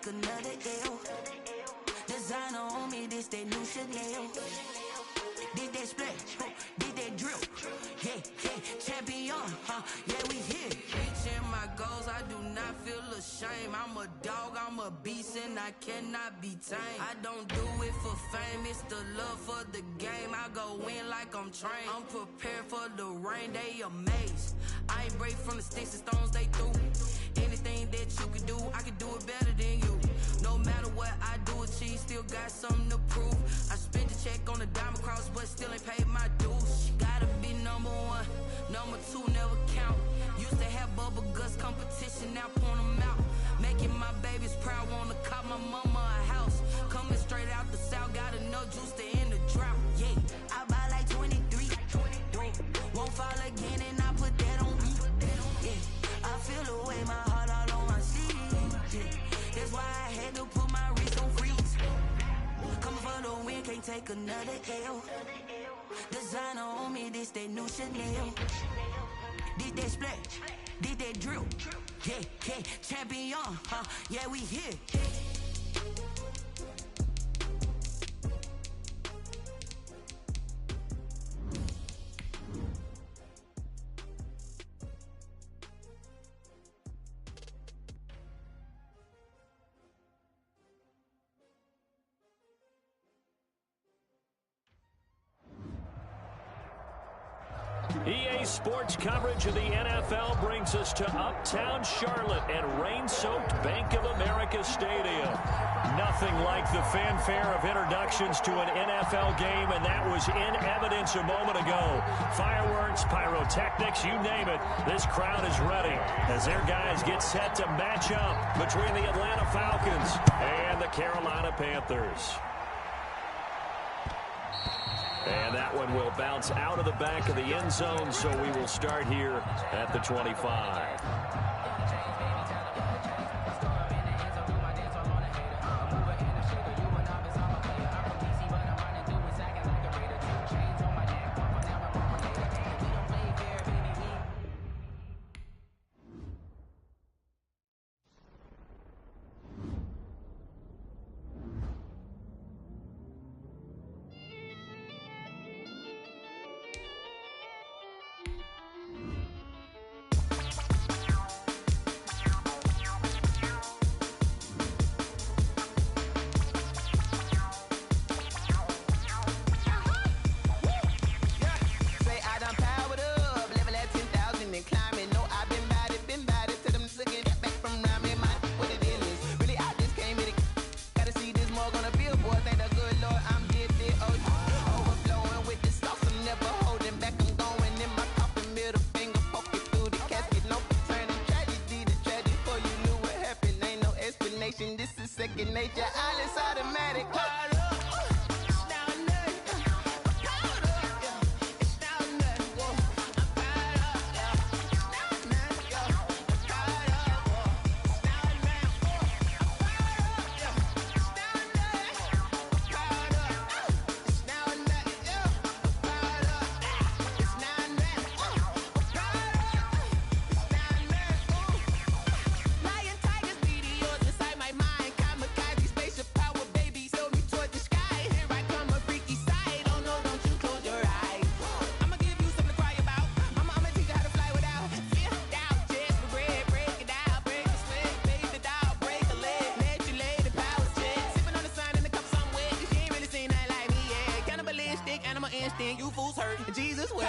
take another L. Designer on me, this that new Chanel. Did that splash, did that drip. Yeah, champion, yeah, we here. Reaching my goals, I do not feel ashamed. I'm a dog, I'm a beast, and I cannot be tamed. I don't do it for fame, it's the love for the game. I go in like I'm trained. I'm prepared for the rain, they amazed. I ain't break from the sticks and stones they threw. Anything that you can do, I can do it better than you. No matter what I do, achieve, still got something to prove. I spent the check on the diamond cross, but still ain't paid my dues. Gotta be number one, number two never count. Used to have bubble guts competition, now point them out. Making my babies proud, wanna cop my mama a house. Coming straight out the south, got enough juice to end the drought. Yeah, I buy like 23. Won't fall again, and I put that on me. Yeah, I feel the way, my heart all on my sleeve. Yeah, that's why I had to put my wrist on freeze. Coming for the win, can't take another L. Designer on me, this that new Chanel. Did that splash, did that drip. Yeah, champion, yeah, we here. EA Sports coverage of the NFL brings us to Uptown Charlotte and rain-soaked Bank of America Stadium. Nothing like the fanfare of introductions to an NFL game, and that was in evidence a moment ago. Fireworks, pyrotechnics, you name it, this crowd is ready as their guys get set to match up between the Atlanta Falcons and the Carolina Panthers. And that one will bounce out of the back of the end zone, so we will start here at the 25. You fools hurt. Jesus will.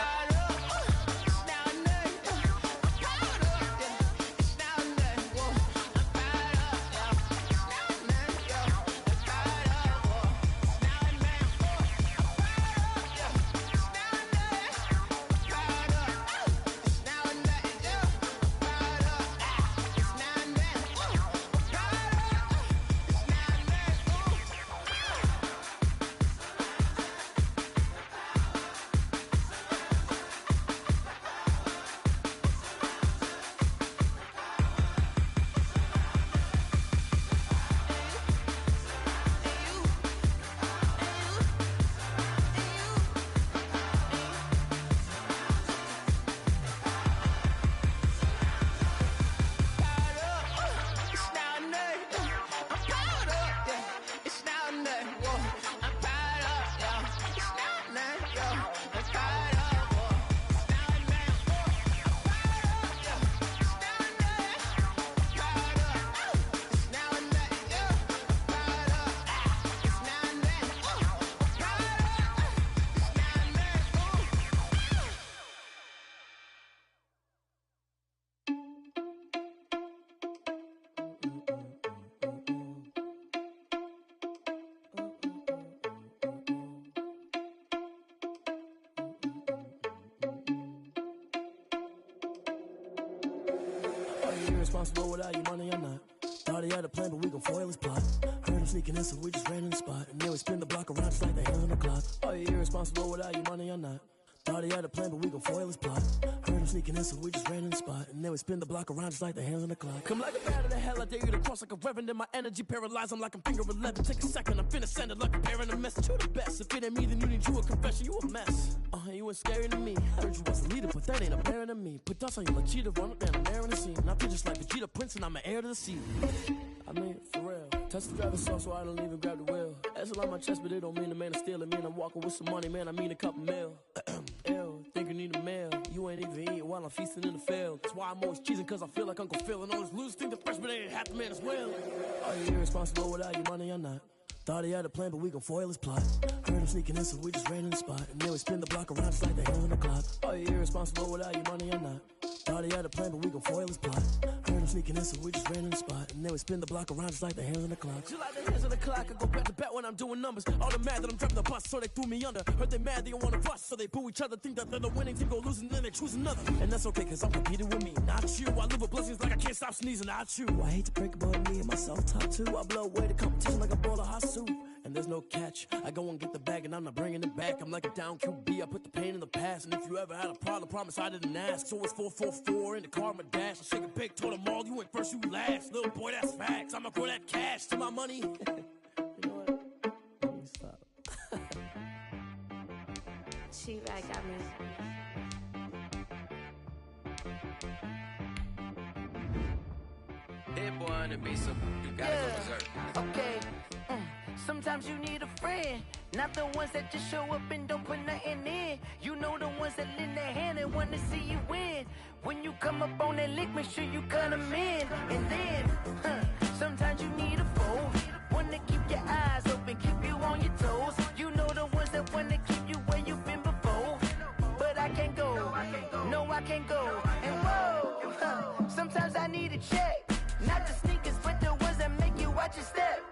irresponsible without your money or not. Thought he had a plan, but we gon' foil his plot. Heard him sneaking in, so we just ran in the spot. And then we spin the block around just like the hands on the clock. Are you irresponsible without your money or not? Thought he had a plan, but we gon' foil his plot. Heard him sneaking in, so we just ran in the spot. And then we spin the block around just like the hands on the clock. Come like a bat of the hell, I dare you to cross like a reverend. And my energy paralyzed, I'm like I'm finger 11. Take a second, I'm finna send it like a parent a message. You the best, if it ain't me, then you need you a confession. You a mess, you ain't scary to me. I heard you was a leader, but that ain't a parent to me. Put dust on you like cheetah, run up down the air in the scene. I feel just like Vegeta Prince, and I'm an heir to the sea. I mean, for real. Touch the driver's soft, so I don't even grab the wheel. That's on my chest, but it don't mean the man is stealing. Mean I'm walking with some money, man, I mean a couple mil. Ew, think you need a meal. You ain't even eating while I'm feasting in the field. That's why I'm always cheesing, cause I feel like Uncle Phil. And all this lose think the freshman ain't half the man as well. Are you irresponsible without your money or not? Thought he had a plan, but we gon' foil his plot. Heard him sneaking in, so we just ran in the spot. And then we spin the block around just like the hands on the clock. Are you irresponsible without your money or not? Thought he had a plan, but we gon' foil his plot. Heard him sneaking in, so we just ran in the spot. And then we spin the block around just like the hands on the clock. Just like the hands on the clock, I go back to back when I'm doing numbers. All the mad that I'm driving the bus, so they threw me under. Heard they mad, they don't wanna bust, so they boo each other. Think that they're the winning team, go losing, then they choose another. And that's okay, cause I'm competing with me, not you. I live with blessings like I can't stop sneezing, not you. I hate to break it, but me and myself top two. I blow away the competition like a bowl of hot soup. And there's no catch. I go and get the bag and I'm not bringing it back. I'm like a down QB, I put the pain in the past. And if you ever had a problem, promise I didn't ask. So it's 4-4-4 in the car, my dash. I shake a big, told them all, you went first, you last. Little boy, that's facts. I'ma throw that cash to my money. You know what? Let me stop. She right, got me. That boy on the beat, so you gotta go berserk. Okay. Sometimes you need a friend, not the ones that just show up and don't put nothing in. You know the ones that lend their hand and want to see you win. When you come up on that lick, make sure you cut them in. And then, sometimes you need a foe, one to keep your eyes open, keep you on your toes. You know the ones that want to keep you where you've been before. But I can't go, no I can't go. And whoa, sometimes I need a check, not the sneakers, but the ones that make you watch your step.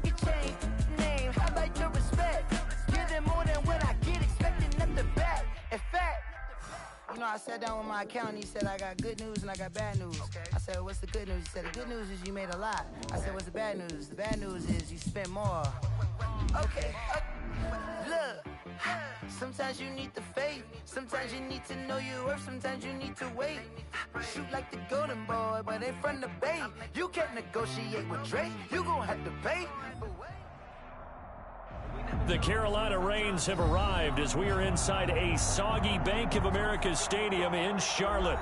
You change name, how about your respect? Give them more than what I get, expecting nothing back. In fact, you know, I sat down with my accountant, he said I got good news and I got bad news. I said, well, what's the good news? He said, the good news is you made a lot. I said, what's the bad news? The bad news is you spent more. Okay, look, sometimes you need the faith, sometimes you need to know your worth, sometimes you need to wait. Shoot like the golden boy, but they from the bay. You can't negotiate with Drake, you gon' have to pay. The Carolina Rains have arrived as we are inside a soggy Bank of America Stadium in Charlotte.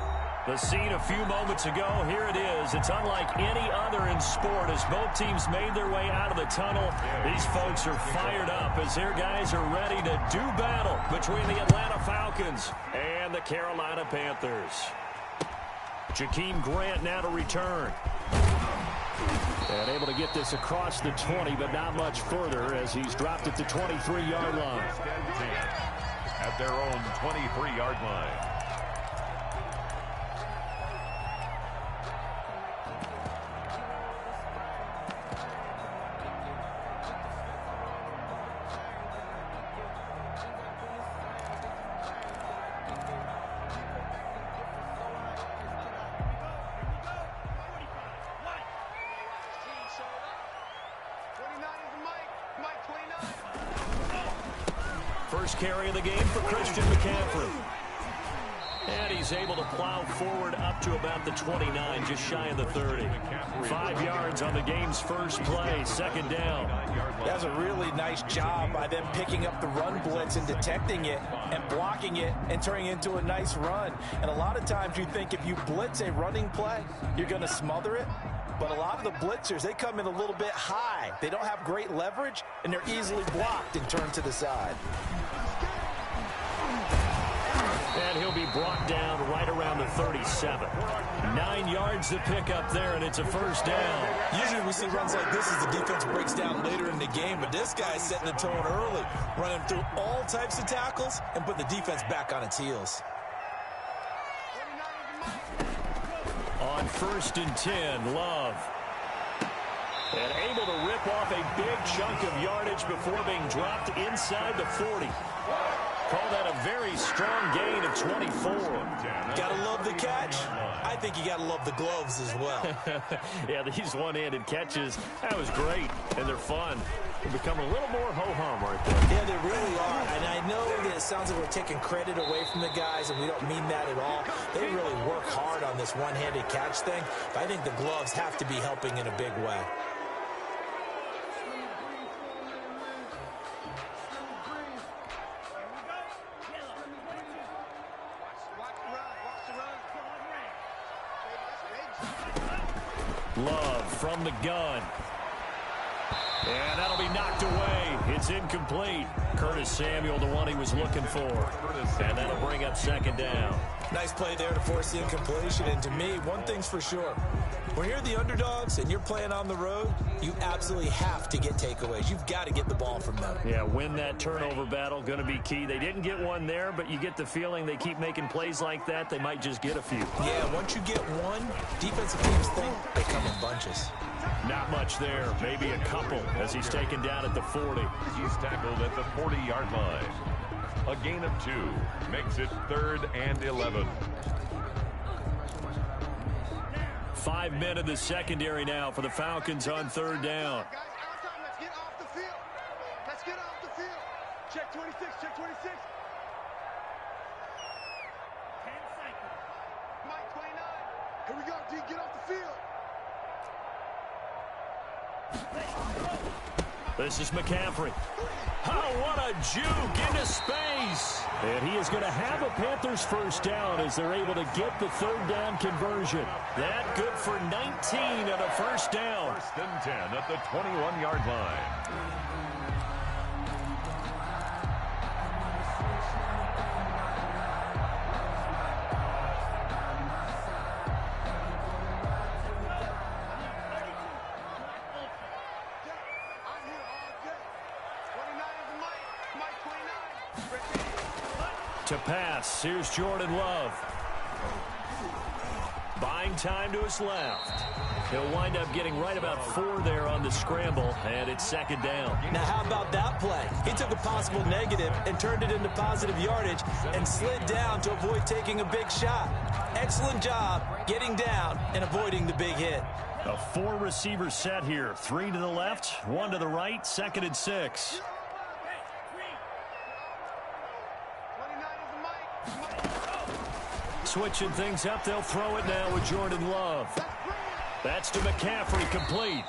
The scene a few moments ago, here it is. It's unlike any other in sport as both teams made their way out of the tunnel. These folks are fired up as their guys are ready to do battle between the Atlanta Falcons and the Carolina Panthers. Jakeem Grant now to return. And able to get this across the 20, but not much further as he's dropped at the 23-yard line. At their own 23-yard line. First carry of the game for Christian McCaffrey. And he's able to plow forward up to about the 29, just shy of the 30. 5 yards on the game's first play, second down. That was a really nice job by them picking up the run blitz and detecting it and blocking it and turning it into a nice run. And a lot of times you think if you blitz a running play, you're going to smother it. But a lot of the blitzers, they come in a little bit high. They don't have great leverage, and they're easily blocked and turned to the side. And he'll be brought down right around the 37. 9 yards to pick up there, and it's a first down. Usually we see runs like this as the defense breaks down later in the game, but this guy's setting the tone early, running through all types of tackles and putting the defense back on its heels. On 1st and 10, Love. And able to rip off a big chunk of yardage before being dropped inside the 40. Call that a very strong gain of 24. Gotta love the catch. I think you gotta love the gloves as well. Yeah, these one-handed catches, that was great, and they're fun. They become a little more ho-hum right there. Yeah, they really are. And I know that it sounds like we're taking credit away from the guys, and we don't mean that at all. They really work hard on this one-handed catch thing. But I think the gloves have to be helping in a big way. Love from the gun. And that'll be knocked away. It's incomplete. Curtis Samuel, the one he was looking for. And that'll bring up second down. Nice play there to force the incompletion. And to me, one thing's for sure. When you're the underdogs and you're playing on the road, you absolutely have to get takeaways. You've got to get the ball from them. Yeah, win that turnover battle, going to be key. They didn't get one there, but you get the feeling they keep making plays like that, they might just get a few. Yeah, once you get one, defensive teams think they come in bunches. Not much there, maybe a couple as he's taken down at the 40. He's tackled at the 40-yard line. A gain of 2 makes it 3rd and 11. 5 men in the secondary now for the Falcons on 3rd down. Guys, our time, let's get off the field. Let's get off the field. Check 26, check 26. 10 seconds. Mike, 29. Here we go, D, get off the field. This is McCaffrey. Oh, what a juke into space. And he is going to have a Panthers first down as they're able to get the 3rd down conversion. That good for 19 and a first down. 1st and 10 at the 21-yard line. To pass, here's Jordan Love. Buying time to his left. He'll wind up getting right about 4 there on the scramble, and it's 2nd down. Now, how about that play? He took a possible negative and turned it into positive yardage and slid down to avoid taking a big shot. Excellent job getting down and avoiding the big hit. A 4-receiver set here. 3 to the left, 1 to the right, 2nd and 6. Switching things up, they'll throw it now with Jordan Love. That's to McCaffrey, complete.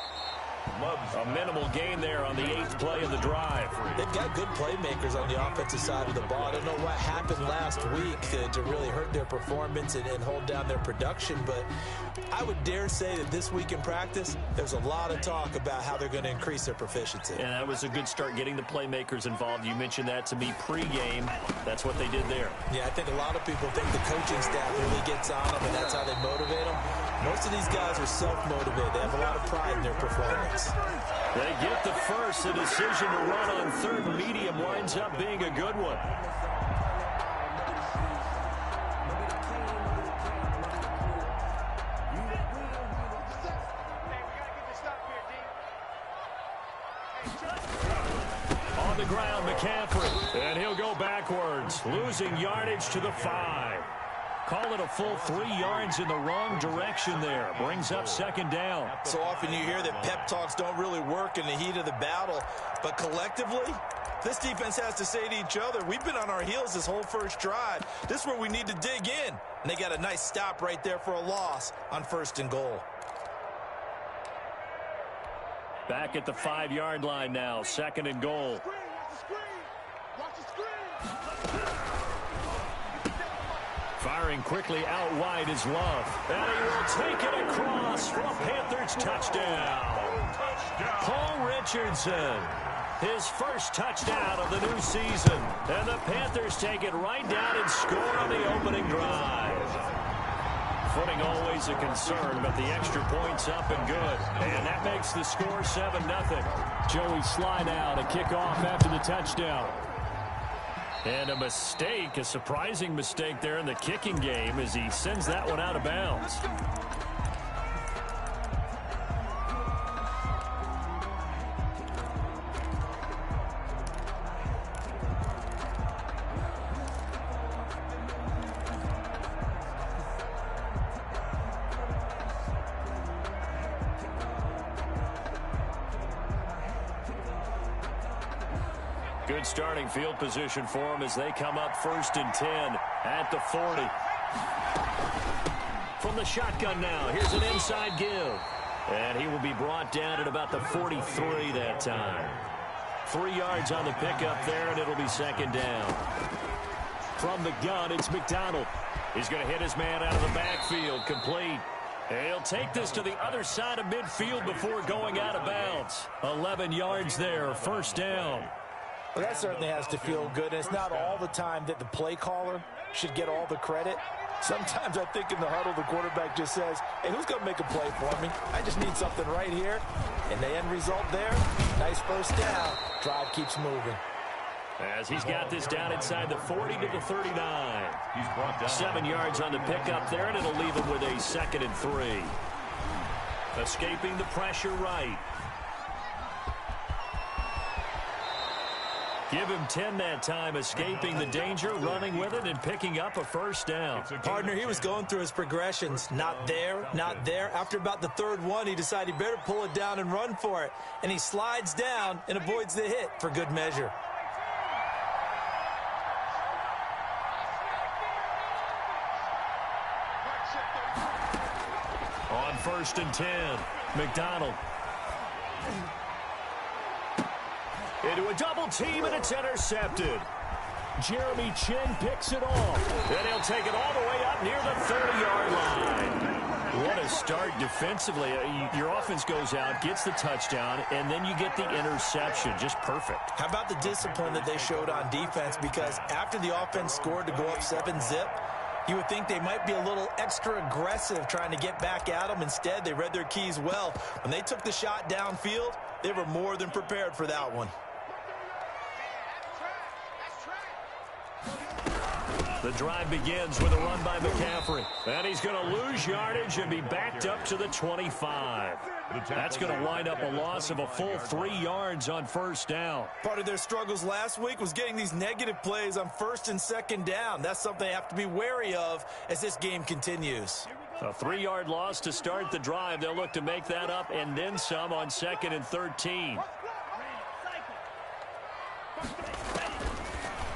A minimal gain there on the 8th play of the drive. They've got good playmakers on the offensive side of the ball. I don't know what happened last week to really hurt their performance and hold down their production, but I would dare say that this week in practice, there's a lot of talk about how they're going to increase their proficiency. And that was a good start getting the playmakers involved. You mentioned that to me pregame. That's what they did there. Yeah, I think a lot of people think the coaching staff really gets on them, and that's how they motivate them. Most of these guys are self-motivated. They have a lot of pride in their performance. They get the first. The decision to run on 3rd and medium winds up being a good one. On the ground, McCaffrey. And he'll go backwards, losing yardage to the 5. Call it a full 3 yards in the wrong direction there. Brings up 2nd down. So often you hear that pep talks don't really work in the heat of the battle, but collectively, this defense has to say to each other, we've been on our heels this whole first drive. This is where we need to dig in. And they got a nice stop right there for a loss on 1st and goal. Back at the 5-yard line now, 2nd and goal. Firing quickly out wide is Love. And he will take it across for a Panthers touchdown. Paul Richardson, his first touchdown of the new season. And the Panthers take it right down and score on the opening drive. Footing always a concern, but the extra point's up and good. And that makes the score 7-0. Joey slide out, a kickoff after the touchdown. And a mistake, a surprising mistake there in the kicking game as he sends that one out of bounds. Good starting field position for them as they come up 1st and 10 at the 40. From the shotgun now, here's an inside give. And he will be brought down at about the 43 that time. 3 yards on the pickup there, and it'll be 2nd down. From the gun, it's McDonald. He's going to hit his man out of the backfield, complete. And he'll take this to the other side of midfield before going out of bounds. 11 yards there, 1st down. Well, that certainly has to feel good. And it's not all the time that the play caller should get all the credit. Sometimes I think in the huddle, the quarterback just says, hey, who's going to make a play for me? I just need something right here. And the end result there, nice 1st down. Drive keeps moving. As he's got this down inside the 40 to the 39. 7 yards on the pickup there, and it'll leave him with a 2nd and 3. Escaping the pressure right. Give him 10 that time, escaping the danger, running with it, and picking up a 1st down. Partner, he was going through his progressions. Not there, not there. After about the 3rd one, he decided he better pull it down and run for it. And he slides down and avoids the hit for good measure. On 1st and 10, McDonald. Into a double team, and it's intercepted. Jeremy Chin picks it off. And he'll take it all the way up near the 30-yard line. What a start defensively. Your offense goes out, gets the touchdown, and then you get the interception. Just perfect. How about the discipline that they showed on defense? Because after the offense scored to go up 7-zip, you would think they might be a little extra aggressive trying to get back at them. Instead, they read their keys well. When they took the shot downfield, they were more than prepared for that one. The drive begins with a run by McCaffrey. And he's going to lose yardage and be backed up to the 25. That's going to wind up a loss of a full 3 yards on 1st down. Part of their struggles last week was getting these negative plays on 1st and 2nd down. That's something they have to be wary of as this game continues. A 3-yard loss to start the drive. They'll look to make that up and then some on 2nd and 13.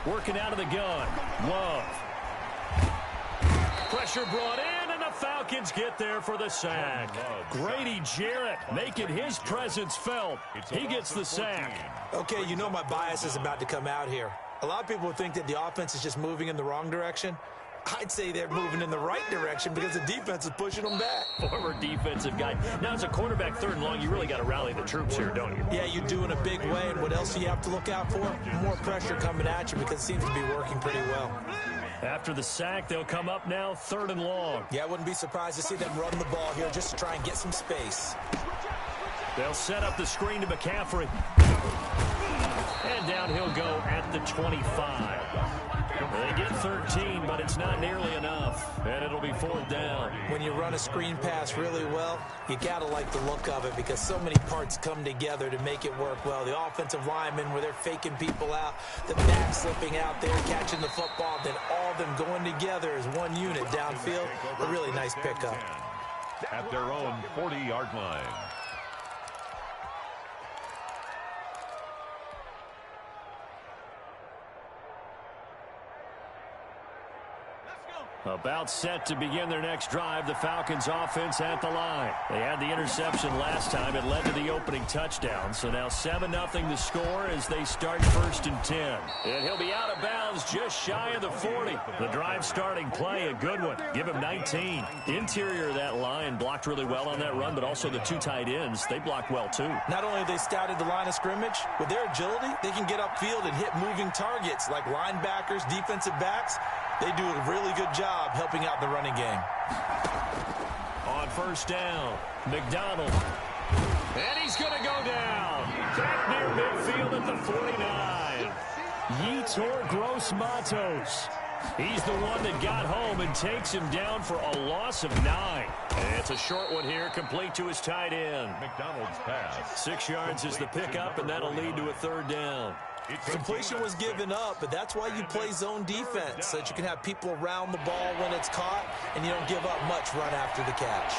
Working out of the gun. Love. Pressure brought in, and the Falcons get there for the sack. Grady Jarrett making his presence felt. He gets the sack. Okay, you know my bias is about to come out here. A lot of people think that the offense is just moving in the wrong direction. I'd say they're moving in the right direction because the defense is pushing them back. Former defensive guy. Now, as a quarterback 3rd and long, you really got to rally the troops here, don't you? Yeah, you do in a big way. And what else do you have to look out for? More pressure coming at you because it seems to be working pretty well. After the sack, they'll come up now 3rd and long. Yeah, I wouldn't be surprised to see them run the ball here just to try and get some space. They'll set up the screen to McCaffrey. And down he'll go at the 25. They get 13, but it's not nearly enough. And it'll be 4th down. When you run a screen pass really well, you got to like the look of it because so many parts come together to make it work well. The offensive linemen, where they're faking people out, the back slipping out there, catching the football, then all of them going together as one unit downfield. A really nice pickup. At their own 40-yard line. About set to begin their next drive, the Falcons offense at the line. They had the interception last time. It led to the opening touchdown. So now 7-0 the score as they start 1st and 10. And he'll be out of bounds just shy of the 40. The drive starting play, a good one. Give him 19. Interior of that line blocked really well on that run, but also the 2 tight ends, they blocked well too. Not only have they scouted the line of scrimmage, with their agility, they can get upfield and hit moving targets like linebackers, defensive backs. They do a really good job helping out the running game. On 1st down, McDonald. And he's going to go down. Back near midfield at the 49. Yetur Gross-Matos. He's the one that got home and takes him down for a loss of 9. And it's a short one here, complete to his tight end. McDonald's pass. 6 yards is the pickup, and that'll lead to a 3rd down. Completion was given up, but that's why you play zone defense, so that you can have people around the ball when it's caught, and you don't give up much run after the catch.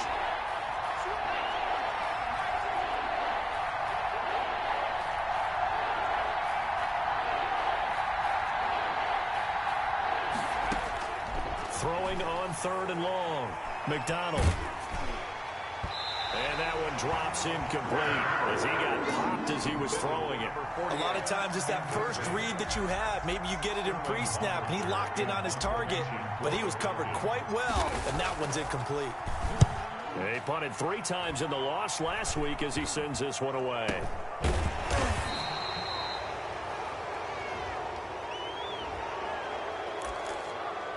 throwing on 3rd and long. McDonald. And that one drops incomplete as he got popped as he was throwing it. A lot of times it's that first read that you have. Maybe you get it in pre-snap. He locked in on his target, but he was covered quite well, and that one's incomplete. He punted 3 times in the loss last week as he sends this one away.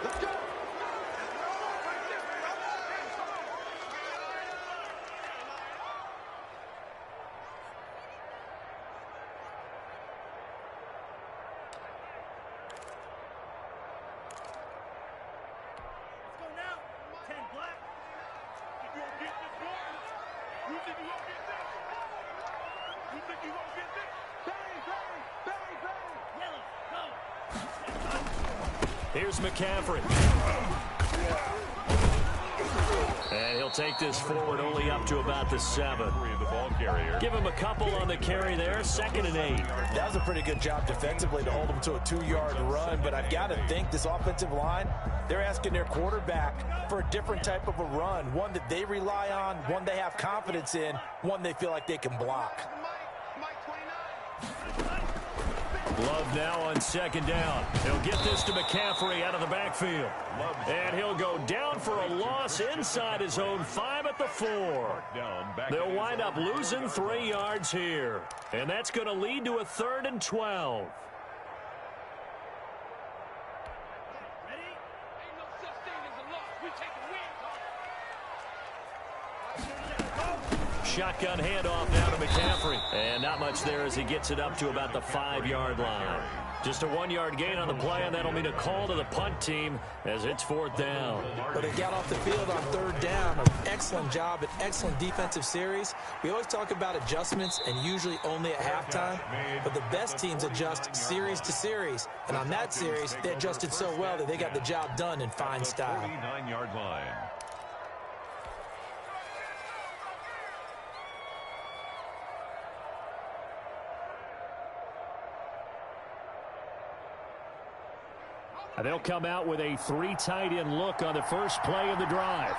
Let's go. Here's McCaffrey. And he'll take this forward only up to about the 7. Give him a couple on the carry there. 2nd and 8. That was a pretty good job defensively to hold him to a 2-yard run, but I've got to think this offensive line, they're asking their quarterback for a different type of a run, one that they rely on, one they have confidence in, one they feel like they can block. Love now on 2nd down. He'll get this to McCaffrey out of the backfield. And he'll go down for a loss inside his own 5 at the 4. They'll wind up losing 3 yards here. And that's going to lead to a 3rd and 12. Shotgun handoff now to McCaffrey. And not much there as he gets it up to about the 5-yard line. Just a 1-yard gain on the play, and that'll mean a call to the punt team as it's 4th down. But they got off the field on 3rd down. An excellent job, an excellent defensive series. We always talk about adjustments and usually only at halftime. But the best teams adjust series to series. And on that series, they adjusted so well that they got the job done in fine style. 49-yard line. And they'll come out with a 3 tight end look on the first play of the drive.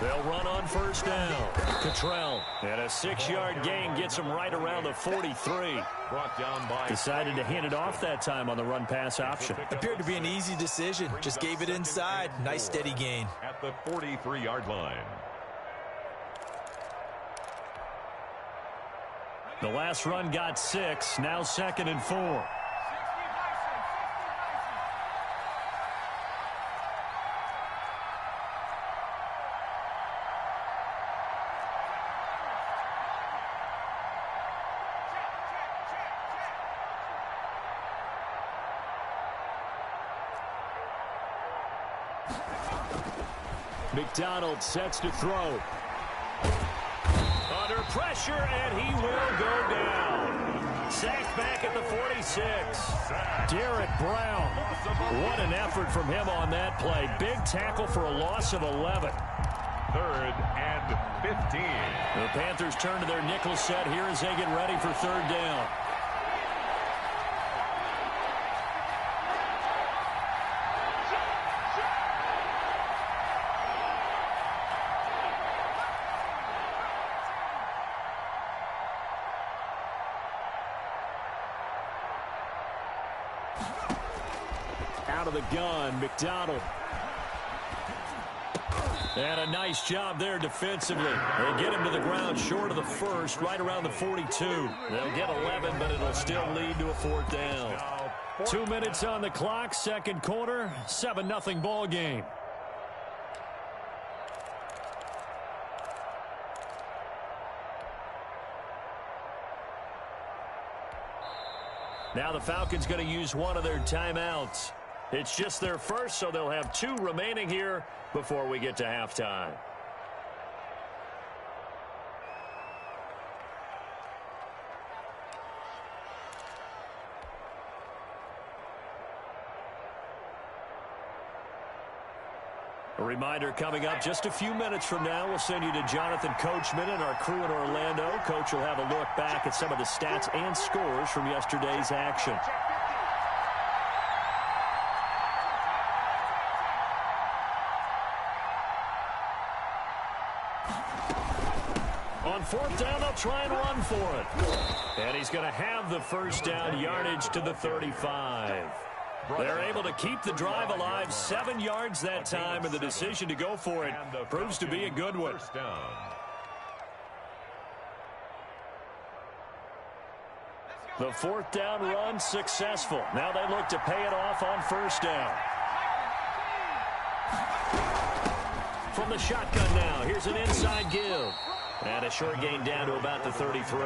They'll run on 1st down. Cottrell, and a 6-yard gain gets him right around the 43. Brought down by Decided to hand it off that time on the run-pass option. Appeared to be an easy decision. Just gave it inside. Nice steady gain. at the 43-yard line. The last run got 6. Now 2nd and 4. McDonald sets to throw. Under pressure, and he will go down. Sacked back at the 46. Derek Brown. What an effort from him on that play. Big tackle for a loss of 11. 3rd and 15. The Panthers turn to their nickel set here as they get ready for 3rd down. Out of the gun, McDonald. And a nice job there defensively. They get him to the ground short of the 1st, right around the 42. They'll get 11, but it'll still lead to a 4th down. 2 minutes on the clock, 2nd quarter, 7-0 ball game. Now the Falcons going to use one of their timeouts. It's just their first, so they'll have 2 remaining here before we get to halftime. reminder coming up just a few minutes from now, we'll send you to Jonathan Coachman and our crew in Orlando. Coach will have a look back at some of the stats and scores from yesterday's action. On fourth down, they'll try and run for it. And he's going to have the first down, yardage to the 35. They're able to keep the drive alive, 7 yards that time, and the decision to go for it proves to be a good one. The fourth down run successful. Now they look to pay it off on first down. From the shotgun now, here's an inside give. And a short gain down to about the 33.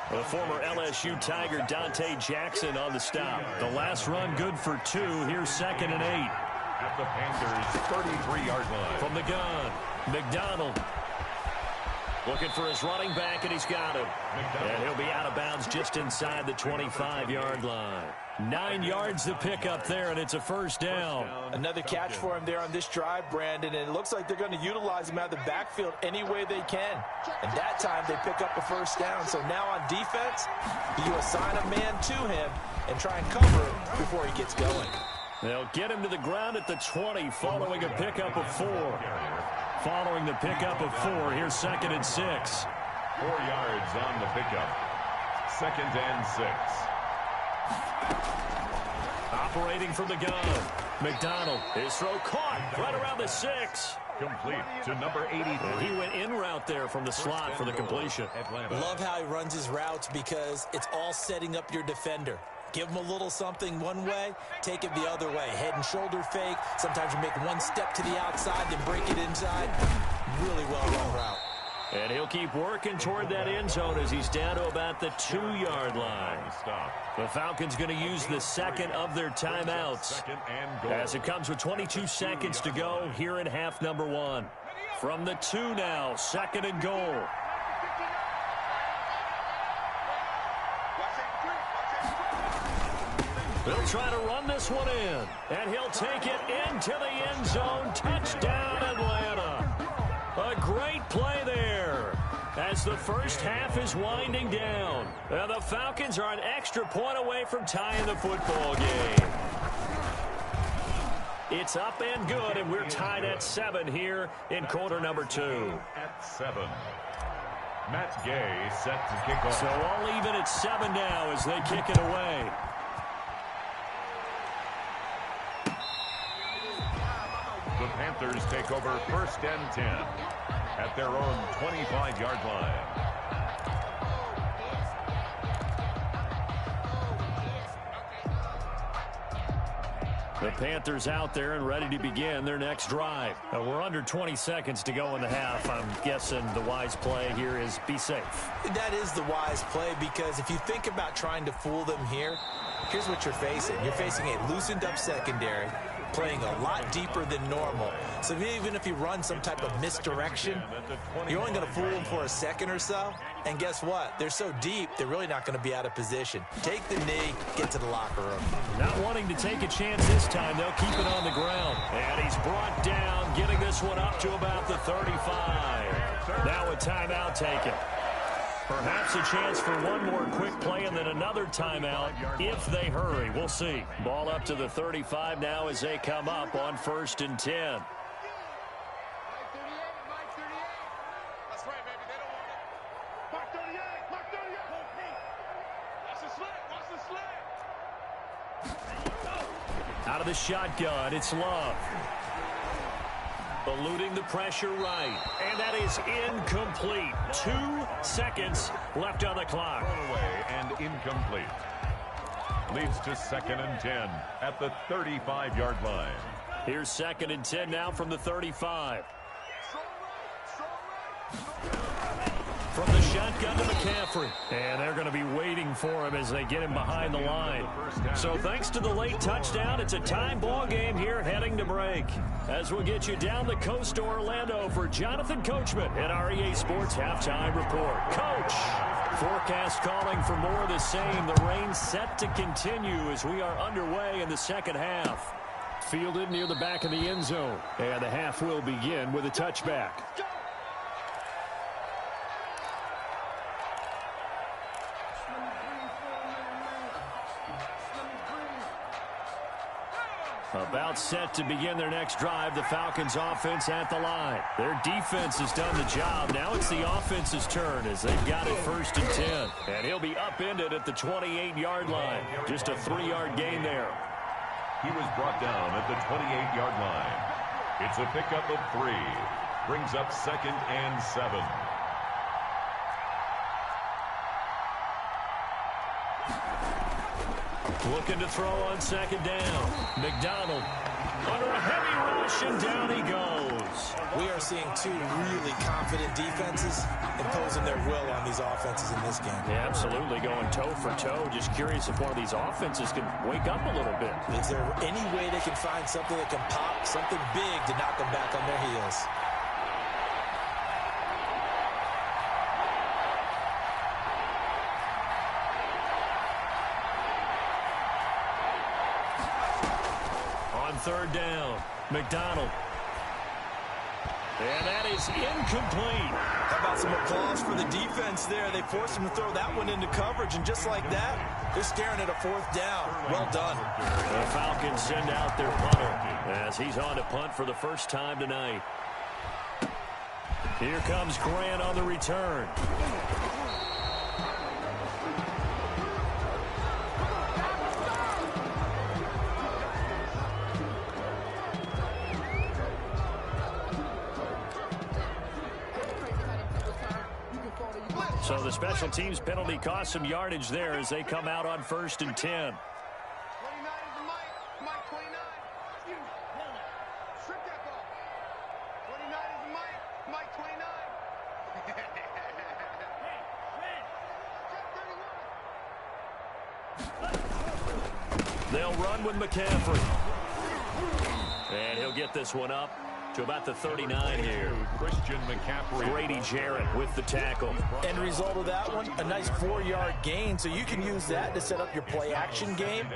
The former LSU Tiger Dante Jackson on the stop. The last run good for 2. Here's 2nd and 8. At the Panthers' 33-yard line. From the gun, McDonald. Looking for his running back, and he's got him. And he'll be out of bounds just inside the 25-yard line. 9 yards to pick up there, and it's a first down. Another catch for him there on this drive, Brandon, and it looks like they're going to utilize him out of the backfield any way they can. And that time they pick up a first down. So now on defense, you assign a man to him and try and cover him before he gets going. They'll get him to the ground at the 20 following a pickup of 4. Following the pickup of 4, here's 2nd and 6. 4 yards on the pickup. 2nd and 6. Operating from the gun. McDonald, his throw caught right around the 6. Complete to number 83. He went in route there from the slot for the completion. Love how he runs his routes because it's all setting up your defender. Give him a little something one way, take it the other way. Head and shoulder fake. Sometimes you make one step to the outside, then break it inside. Really well-run route. And he'll keep working toward that end zone as he's down to about the 2-yard line. The Falcons going to use the second of their timeouts as it comes with 22 seconds to go here in half number 1. From the 2 now, 2nd and goal. They'll try to run this one in, and he'll take it into the end zone. Touchdown, Atlanta. A great play there as the first half is winding down. And the Falcons are an extra point away from tying the football game. It's up and good, and we're tied at 7 here in quarter number 2. At 7. Matt Gay set to kick off. So all even at 7 now as they kick it away. The Panthers take over 1st and 10 at their own 25-yard line. The Panthers out there and ready to begin their next drive. We're under 20 seconds to go in the half. I'm guessing the wise play here is be safe. That is the wise play because if you think about trying to fool them here, here's what you're facing. You're facing a loosened up secondary, playing a lot deeper than normal. So even if you run some type of misdirection, you're only going to fool them for a second or so. And guess what? They're so deep, they're really not going to be out of position. Take the knee, get to the locker room. Not wanting to take a chance this time, they'll keep it on the ground. And he's brought down, getting this one up to about the 35. Now a timeout taken. Perhaps a chance for one more quick play and then another timeout if they hurry. We'll see. Ball up to the 35 now as they come up on 1st and 10. Out of the shotgun, it's Love. Eluding the pressure right. And that is incomplete. 2 seconds left on the clock. Thrown away and incomplete. Leads to 2nd and 10 at the 35-yard line. Here's 2nd and 10 now from the 35. From the shotgun to McCaffrey. And they're going to be waiting for him as they get him behind the line. So thanks to the late touchdown, it's a tie ball game here heading to break. As we'll get you down the coast to Orlando for Jonathan Coachman at our EA Sports Halftime Report. Coach, forecast calling for more of the same. The rain set to continue as we are underway in the second half. fielded near the back of the end zone. And the half will begin with a touchback. About set to begin their next drive, the Falcons offense at the line. Their defense has done the job. Now it's the offense's turn as they've got it 1st and 10. And he'll be upended at the 28-yard line. Just a 3-yard gain there. He was brought down at the 28-yard line. It's a pickup of 3. Brings up 2nd and 7. Looking to throw on 2nd down. McDonald under a heavy rush, and down he goes. We are seeing 2 really confident defenses imposing their will on these offenses in this game. Yeah, absolutely, going toe for toe. Just curious if one of these offenses can wake up a little bit. Is there any way they can find something that can pop, something big to knock them back on their heels? On 3rd down, McDonald. And that is incomplete. How about some applause for the defense there? They forced him to throw that one into coverage, and just like that, they're staring at a 4th down. Well done. The Falcons send out their punter as he's on to punt for the first time tonight. Here comes Grant on the return. So the special teams penalty cost some yardage there as they come out on 1st and 10. 29 is the Mike. Mike 29. Strip that ball. 29 is the Mike. Mike 29. They'll run with McCaffrey. And he'll get this one up to about the 39 here. Christian McCaffrey. Grady Jarrett with the tackle. End result of that one, a nice 4-yard gain, so you can use that to set up your play-action game,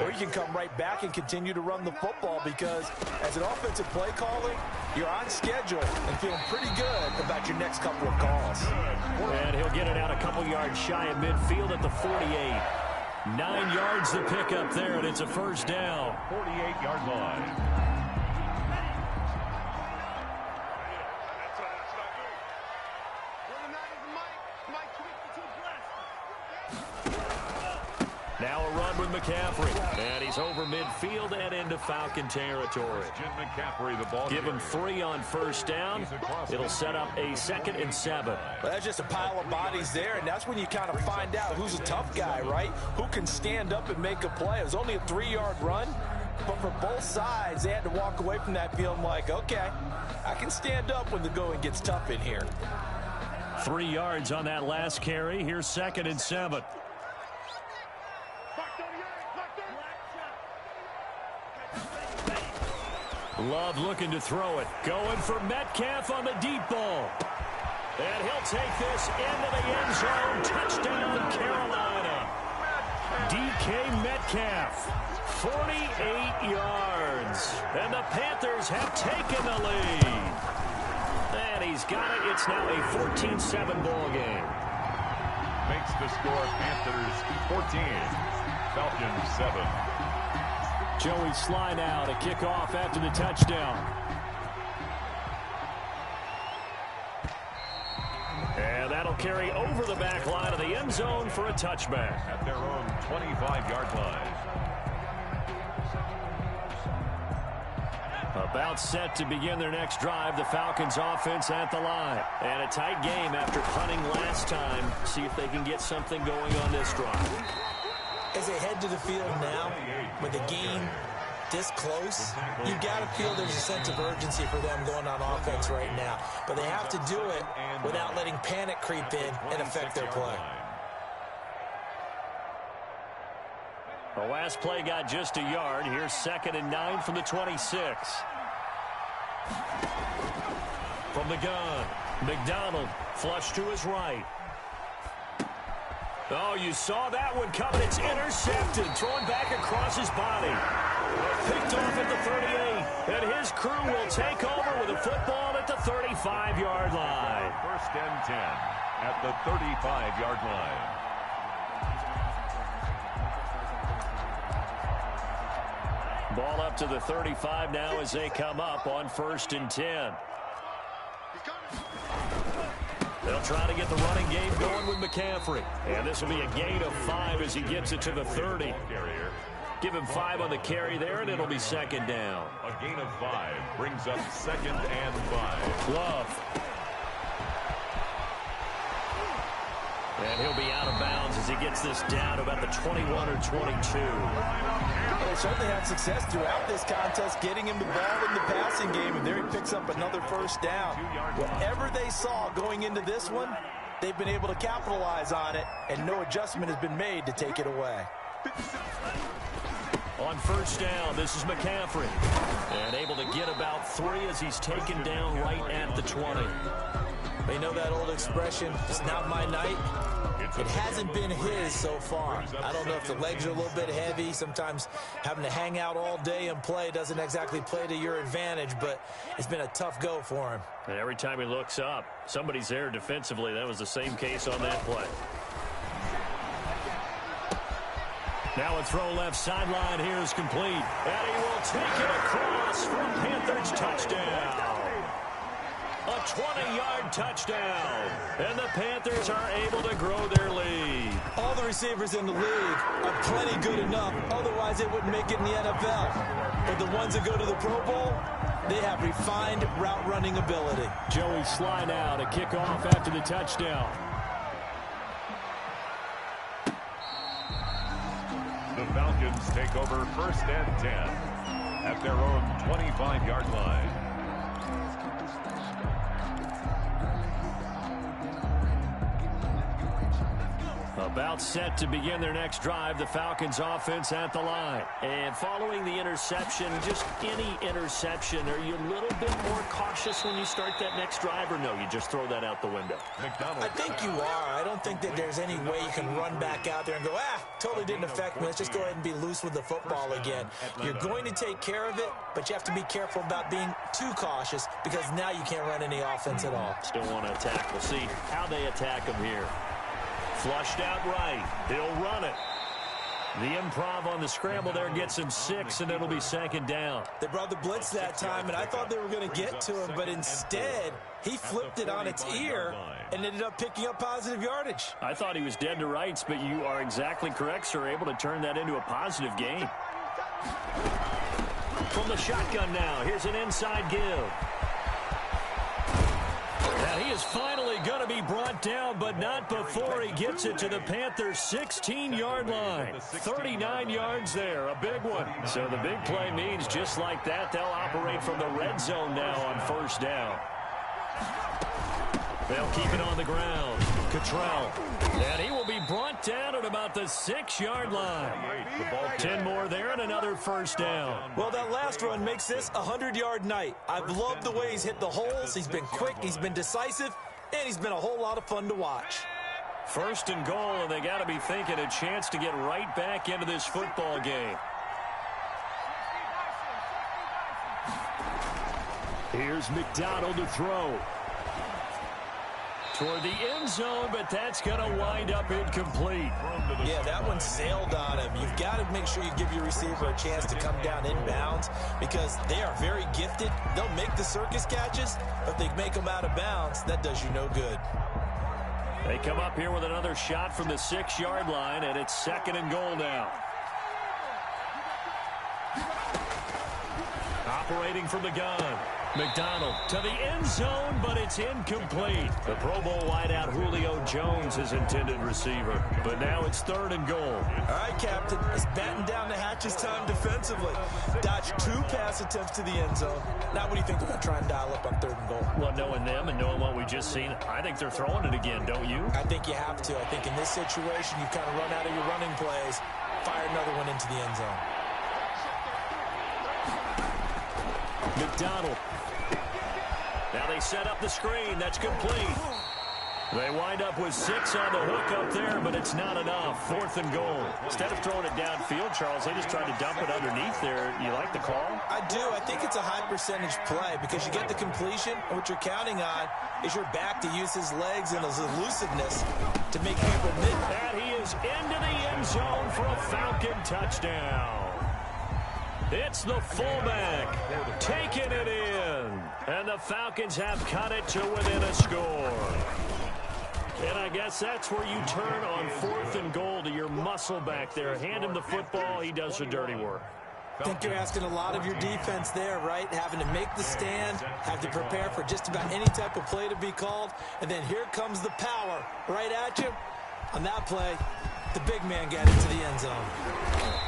or you can come right back and continue to run the football because as an offensive play caller, you're on schedule and feeling pretty good about your next couple of calls. And he'll get it out a couple yards shy of midfield at the 48. 9 yards to pick up there, and it's a 1st down. 48-yard line. Now a run with McCaffrey. And he's over midfield and into Falcon territory. McCaffrey, the ball. Give him 3 on 1st down. It'll set up a 2nd and 7. Well, that's just a pile of bodies there, and that's when you kind of find out who's a tough guy, right? Who can stand up and make a play. It was only a 3-yard run, but for both sides, they had to walk away from that feeling like, okay, I can stand up when the going gets tough in here. 3 yards on that last carry. Here's 2nd and 7. Love looking to throw it. Going for Metcalf on the deep ball. And he'll take this into the end zone. Touchdown, Carolina. DK Metcalf, 48 yards. And the Panthers have taken the lead. And he's got it. It's now a 14-7 ball game. Makes the score Panthers 14, Falcons 7. Joey Sly now to kick off after the touchdown. And that'll carry over the back line of the end zone for a touchback. At their own 25-yard line. About set to begin their next drive, the Falcons offense at the line. And a tight game after punting last time. See if they can get something going on this drive. As they head to the field now, with the game this close, you've got to feel there's a sense of urgency for them going on offense right now. But they have to do it without letting panic creep in and affect their play. The last play got just a yard. Here's 2nd and 9 from the 26. From the gun, McDonald flush to his right. Oh, you saw that one coming. It's intercepted. Thrown back across his body. Picked off at the 38. And his crew will take over with a football at the 35-yard line. First and 10 at the 35-yard line. Ball up to the 35 now as they come up on first and 10. They'll try to get the running game going with McCaffrey. And this will be a gain of 5 as he gets it to the 30. Give him 5 on the carry there, and it'll be second down. A gain of 5 brings up second and 5. Love. And he'll be out of bounds as he gets this down about the 21 or 22. They certainly had success throughout this contest, getting him the ball in the passing game, and there he picks up another first down. Whatever they saw going into this one, they've been able to capitalize on it, and no adjustment has been made to take it away. On first down, this is McCaffrey. And able to get about 3 as he's taken down right at the 20. They know that old expression, it's not my night. It hasn't been his so far. I don't know if the legs are a little bit heavy. Sometimes having to hang out all day and play doesn't exactly play to your advantage, but it's been a tough go for him. And every time he looks up, somebody's there defensively. That was the same case on that play. Now a throw left sideline here is complete. And he will take it across for a Panthers touchdown. A 20-yard touchdown. And the Panthers are able to grow their lead. All the receivers in the league are plenty good enough. Otherwise, they wouldn't make it in the NFL. But the ones that go to the Pro Bowl, they have refined route running ability. Joey Sly now to kick off after the touchdown. The Falcons take over first and 10 at their own 25-yard line. About set to begin their next drive, the Falcons offense at the line. And following the interception, just any interception, are you a little bit more cautious when you start that next drive, or no, you just throw that out the window? I think you are. I don't think that there's any way you can run back out there and go, totally didn't affect me. Let's just go ahead and be loose with the football again. You're going to take care of it, but you have to be careful about being too cautious because now you can't run any offense at all. Still want to attack. We'll see how they attack him here. Flushed out right. He'll run it. The improv on the scramble there gets him 6, and it'll be second down. They brought the blitz that time, and I thought they were going to get to him, but instead, he flipped it on its ear and ended up picking up positive yardage. I thought he was dead to rights, but you are exactly correct, sir. Able to turn that into a positive gain. From the shotgun now, here's an inside give. And he is finally going to be brought down, but not before he gets it to the Panthers' 16-yard line. 39 yards there, a big one. So the big play means just like that, they'll operate from the red zone now on first down. They'll keep it on the ground. Cottrell. And he will be brought down at about the 6-yard line. 10 more there and another first down. Well, that last run makes this a 100-yard night. I've loved the way he's hit the holes. He's been quick, he's been decisive, and he's been a whole lot of fun to watch. First and goal, and they got to be thinking a chance to get right back into this football game. Here's McDonald to throw. Toward the end zone, but that's going to wind up incomplete. Yeah, that one sailed on him. You've got to make sure you give your receiver a chance to come down inbounds because they are very gifted. They'll make the circus catches, but if they make them out of bounds, that does you no good. They come up here with another shot from the 6-yard line, and it's second and goal now. Operating from the gun. McDonald to the end zone, but it's incomplete. The Pro Bowl wideout Julio Jones is intended receiver, but now it's third and goal. All right, Captain, it's batten down the hatches time defensively. Dodged 2 pass attempts to the end zone. Now what do you think they're going to try and dial up on third and goal? Well, knowing them and knowing what we just seen, I think they're throwing it again, don't you? I think you have to. I think in this situation, you kind of run out of your running plays, fire another one into the end zone. McDonald. Now they set up the screen. That's complete. They wind up with 6 on the hook up there, but it's not enough. 4th and goal. Instead of throwing it downfield, Charles, they just tried to dump it underneath there. You like the call? I do. I think it's a high percentage play because you get the completion, and what you're counting on is your back to use his legs and his elusiveness to make people miss. And he is into the end zone for a Falcon touchdown. It's the fullback taking it in. And the Falcons have cut it to within a score. And I guess that's where you turn on 4th and goal to your muscle back there. Hand him the football. He does the dirty work. I think you're asking a lot of your defense there, right? Having to make the stand, have to prepare for just about any type of play to be called. And then here comes the power right at you. On that play, the big man got into the end zone.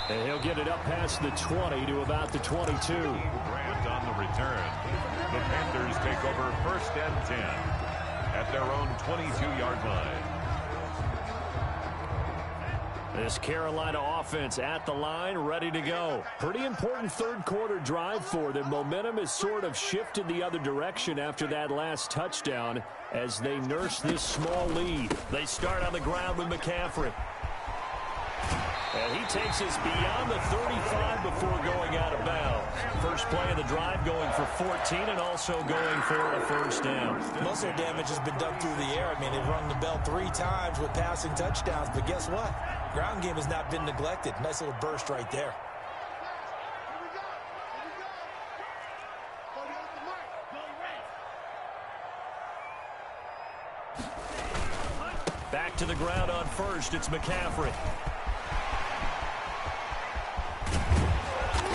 And he'll get it up past the 20 to about the 22. Grant on the return. The Panthers take over 1st and 10 at their own 22-yard line. This Carolina offense at the line, ready to go. Pretty important third-quarter drive for them. Momentum has sort of shifted the other direction after that last touchdown as they nurse this small lead. They start on the ground with McCaffrey. And he takes us beyond the 35 before going out of bounds. First play of the drive going for 14 and also going for a first down. Most of their damage has been done through the air. I mean, they've rung the bell 3 times with passing touchdowns, but guess what? Ground game has not been neglected. Nice little burst right there. Back to the ground on first. It's McCaffrey.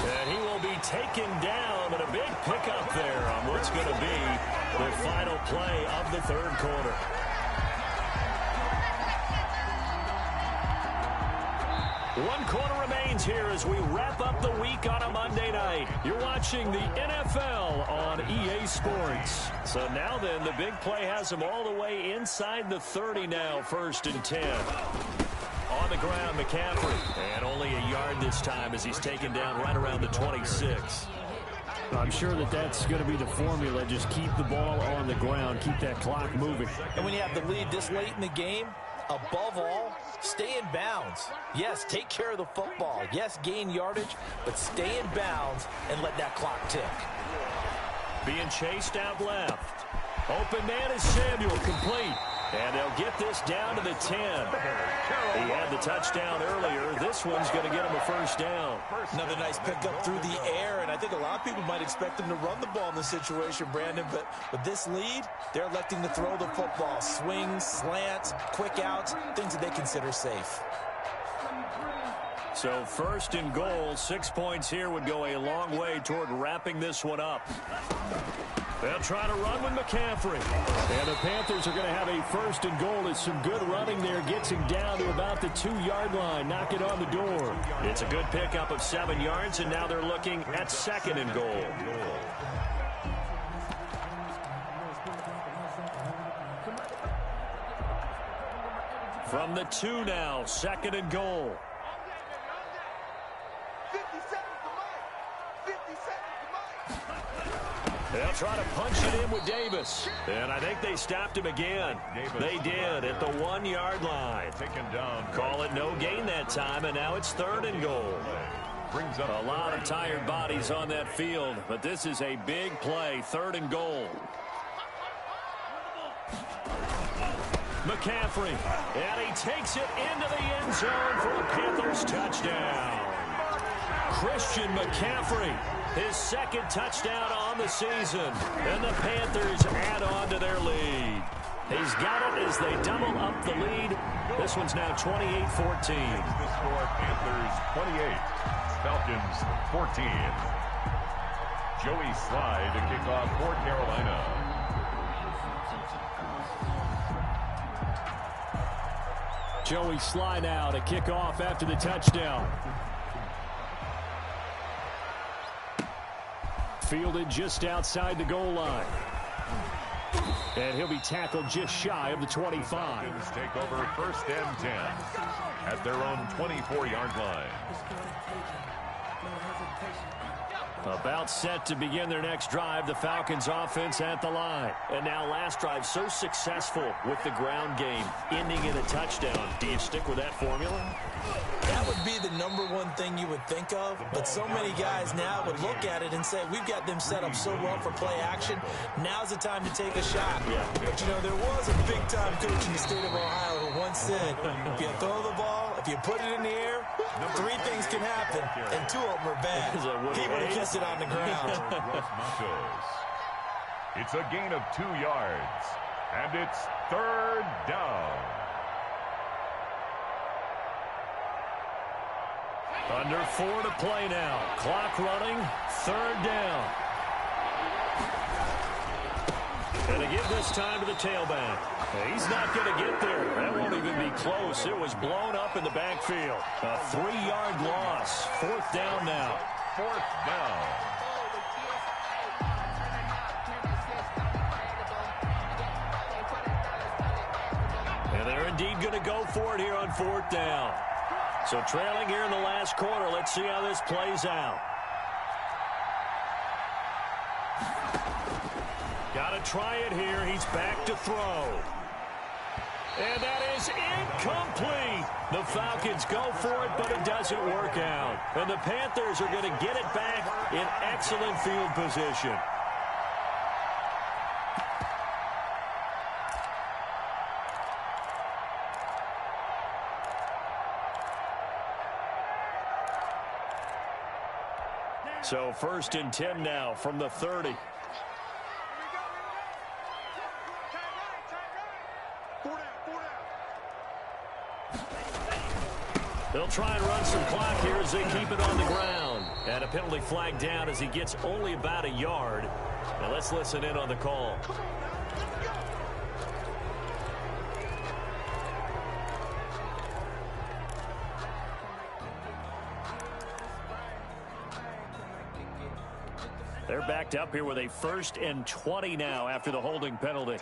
And he will be taken down, and a big pickup there on what's going to be the final play of the third quarter. One quarter remains here as we wrap up the week on a Monday night. You're watching the NFL on EA Sports. So now then, the big play has them all the way inside the 30 now, 1st and 10. On the ground, McCaffrey. And only a yard this time as he's taken down right around the 26. I'm sure that's going to be the formula. Just keep the ball on the ground. Keep that clock moving. And when you have the lead this late in the game, above all, stay in bounds. Yes, take care of the football. Yes, gain yardage, but stay in bounds and let that clock tick. Being chased out left. Open man is Samuel, complete. And they'll get this down to the 10. He had the touchdown earlier. This one's going to get him a first down. Another nice pickup through the air, and I think a lot of people might expect him to run the ball in this situation, Brandon, but with this lead, they're electing to throw the football. Swings, slants, quick outs, things that they consider safe. So 1st and goal, 6 points here would go a long way toward wrapping this one up. They'll try to run with McCaffrey. And the Panthers are going to have a 1st and goal. It's some good running there. Gets him down to about the 2-yard line. Knock it on the door. It's a good pickup of 7 yards, and now they're looking at 2nd and goal. From the 2 now, 2nd and goal. 50 seconds to Mike. 50 seconds to Mike. They'll try to punch it in with Davis. And I think they stopped him again. They did at the 1-yard line. Taken down. Call it no gain that time, and now it's 3rd and goal. Brings up a lot of tired bodies on that field, but this is a big play, 3rd and goal. McCaffrey, and he takes it into the end zone for a Panthers touchdown. Christian McCaffrey, his 2nd touchdown on the season, and the Panthers add on to their lead. He's got it as they double up the lead. This one's now 28-14. The score, Panthers 28, Falcons 14. Joey Slye to kick off for Carolina. Joey Slye now to kick off after the touchdown. Fielded just outside the goal line. And he'll be tackled just shy of the 25. Falcons take over 1st and 10 at their own 24-yard line. About set to begin their next drive, the Falcons offense at the line. And now last drive so successful with the ground game, ending in a touchdown. Do you stick with that formula? That would be the #1 thing you would think of, but so many guys now would look at it and say, we've got them set up so well for play action, now's the time to take a shot. Yeah. But, you know, there was a big-time coach in the state of Ohio who once said, if you throw the ball, if you put it in the air, 3 things can happen, and 2 of them are bad. He would have kissed it on the ground. It's a gain of 2 yards, and it's 3rd down. Under 4 to play now. Clock running, 3rd down. And to give this time to the tailback. He's not going to get there. That won't even be close. It was blown up in the backfield. A 3-yard loss. 4th down now. 4th down. And they're indeed going to go for it here on 4th down. So trailing here in the last quarter. Let's see how this plays out. Got to try it here. He's back to throw. And that is incomplete. The Falcons go for it, but it doesn't work out. And the Panthers are going to get it back in excellent field position. So 1st and 10 now from the 30. They'll try and run some clock here as they keep it on the ground. And a penalty flag down as he gets only about a yard. Now let's listen in on the call. They're backed up here with a 1st and 20 now after the holding penalty.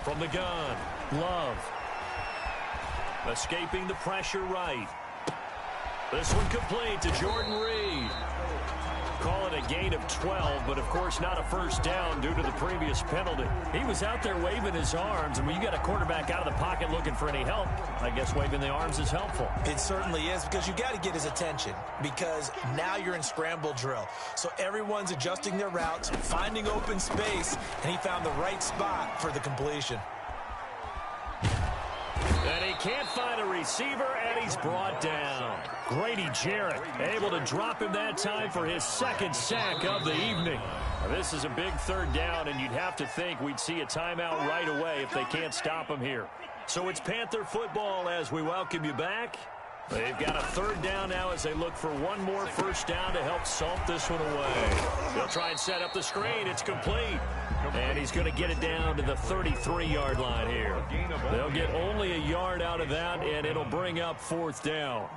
From the gun, Love. Escaping the pressure right. This one complete to Jordan Reed. Call it a gain of 12, but of course not a 1st down due to the previous penalty. He was out there waving his arms, and when you got a quarterback out of the pocket looking for any help, I guess waving the arms is helpful. It certainly is, because you got to get his attention, because now you're in scramble drill. So everyone's adjusting their routes, finding open space, and he found the right spot for the completion. And he can't find a receiver, and he's brought down. Grady Jarrett able to drop him that time for his 2nd sack of the evening. Now, this is a big 3rd down, and you'd have to think we'd see a timeout right away if they can't stop him here. So it's Panther football as we welcome you back. They've got a 3rd down now as they look for one more 1st down to help salt this one away. They'll try and set up the screen. It's complete. And he's going to get it down to the 33-yard line here. They'll get only a yard out of that, and it'll bring up 4th down.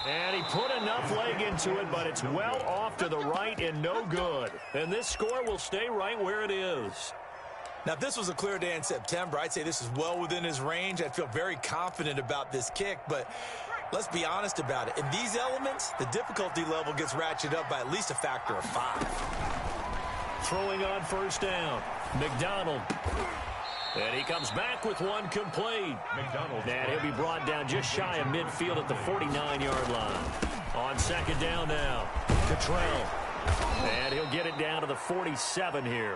And he put enough leg into it, but it's well off to the right and no good. And this score will stay right where it is. Now, if this was a clear day in September, I'd say this is well within his range. I'd feel very confident about this kick, but let's be honest about it. In these elements, the difficulty level gets ratcheted up by at least a factor of 5. Throwing on 1st down, McDonald. And he comes back with one complete. And he'll be brought down just shy of midfield at the 49-yard line. On 2nd down now, Cottrell. And he'll get it down to the 47 here.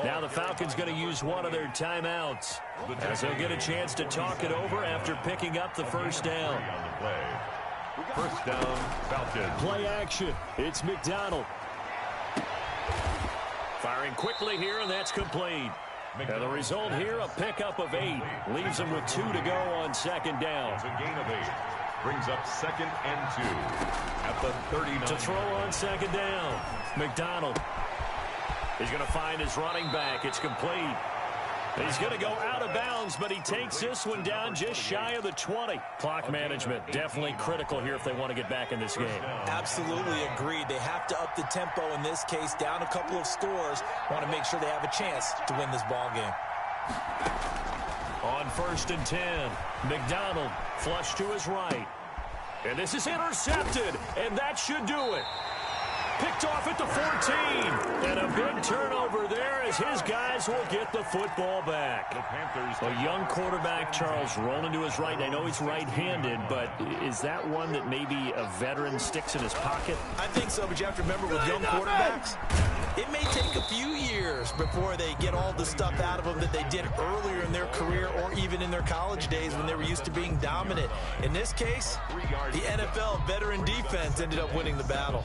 Now the Falcons going to use one of their timeouts as they'll get a chance to talk it over after picking up the 1st down. 1st down, Falcons. Play action. It's McDonald. Firing quickly here, and that's complete. And the result here, a pickup of 8. Leaves them with 2 to go on 2nd down. It's a gain of 8. Brings up 2nd and 2 at the 39. To throw on 2nd down, McDonald. He's going to find his running back. It's complete. He's going to go out of bounds, but he takes this one down just shy of the 20. Clock management definitely critical here if they want to get back in this game. Absolutely agreed. They have to up the tempo in this case, down a couple of scores. Want to make sure they have a chance to win this ball game. On 1st and 10, McDonald flush to his right. And this is intercepted, and that should do it. Picked off at the 14. And a big turnover there as his guys will get the football back. A young quarterback, Charles, rolling to his right. I know he's right-handed, but is that one that maybe a veteran sticks in his pocket? I think so, but you have to remember with young quarterbacks, it may take a few years before they get all the stuff out of them that they did earlier in their career or even in their college days when they were used to being dominant. In this case, the NFL veteran defense ended up winning the battle.